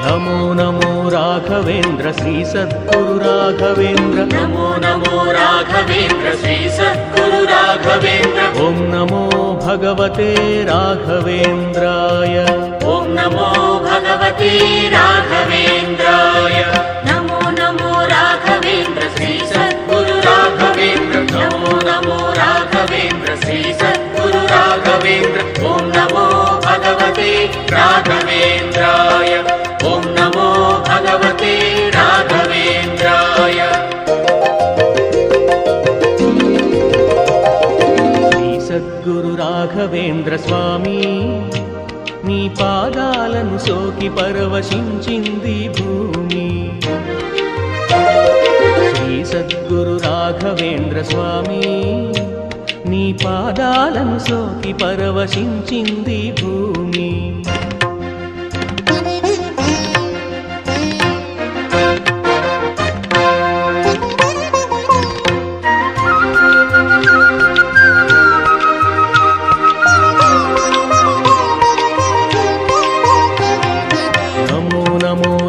नमो नमो राघवेन्द्र श्री सद्गुरु राघवेन्द्र नमो नमो राघवेन्द्र श्री सद्गुरु राघवेन्द्र ओम नमो भगवते राघवेन्द्राय ओम नमो भगवते राघवेन्द्राय नमो नमो राघवेन्द्र श्री सद्गुरु राघवेन्द्र नमो नमो राघवेन्द्र श्री सद्गुरु राघवेन्द्र ओम नमो भगवते राघवेन्द्राय ओम नमो भगवते राघवेन्द्राय श्री सद्गुरु राघवेन्द्र स्वामी నీ పాదాలను సోకి పరవశించింది భూమి శ్రీ సద్గురు రాఘవేంద్ర స్వామి నీ పాదాలను సోకి పరవశించింది భూమి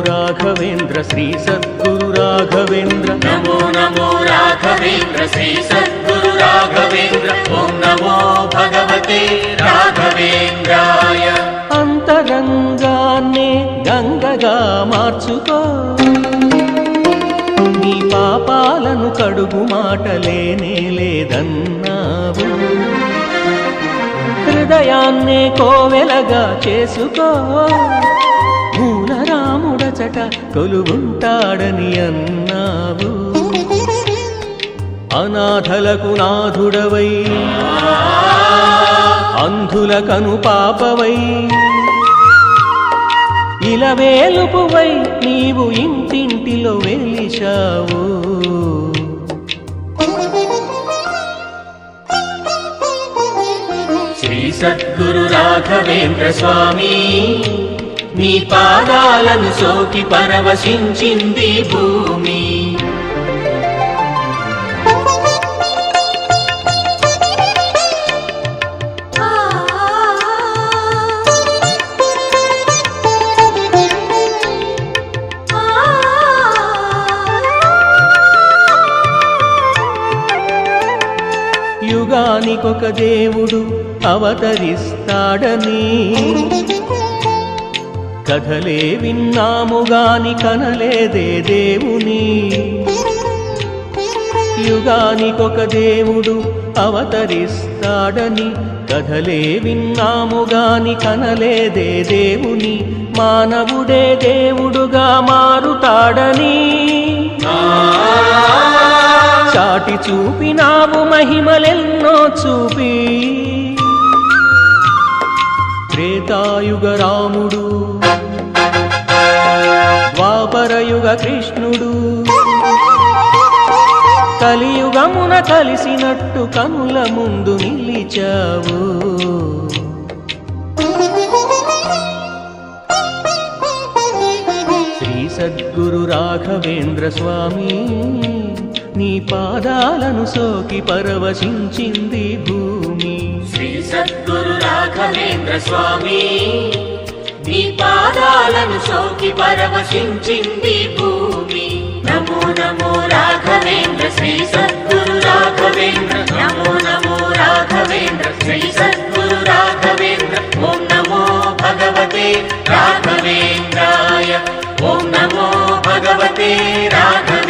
राघवेन्द्र श्री सद्गुरु राघवेन्द्र नमो नमो राघवेन्द्र श्री सद्गुरु राघवेन्द्र ओम नमो भगवते राघवेन्द्राय अंतरंगान्ने गंगगा మార్చుకో నీ పాపాలను కడుగు మాటలేనే లేదన్నావు హృదయాన్నే కోవెలగా చేసుకో మూలరాముడచట కొలువుంటాడని అన్నావు అనాథలకు నాథుడవై అంధులకను పాపవై ఇలవేలుపువై నీవు ఇంటింటిలో వెలిశావు శ్రీ సద్గురు రాఘవేంద్ర స్వామి నీ పాదాలను సోకి పరవశించింది భూమి యుగానికొక దేవుడు అవతరిస్తాడని కథలే విన్నాముగాని కనలేదే దేవుని యుగానికొక దేవుడు అవతరిస్తాడని కథలే విన్నాముగాని కనలేదే దేవుని మానవుడే దేవుడుగా మారుతాడని చాటి చూపినావు మహిమలెన్నో చూపి త్రేతాయుగ రాముడు ద్వాపరయుగ కృష్ణుడు కలియుగమున కలిసినట్టు కనుల ముందు నిలిచావు శ్రీ సద్గురు రాఘవేంద్ర స్వామి నీ పాదాలను సోకి పరవశించింది భూమి శ్రీ సద్గురు రాఘవేంద్ర స్వామి నీ పాదాలను సోకి పరవశించింది భూమి నమో నమో రాఘవేంద్ర శ్రీ సద్గురు రాఘవేంద్ర నమో నమో రాఘవేంద్ర శ్రీ సద్గురు రాఘవేంద్ర ఓం నమో భగవతే రాఘవేంద్రాయ ఓం నమో భగవతే రాఘవేంద్రాయ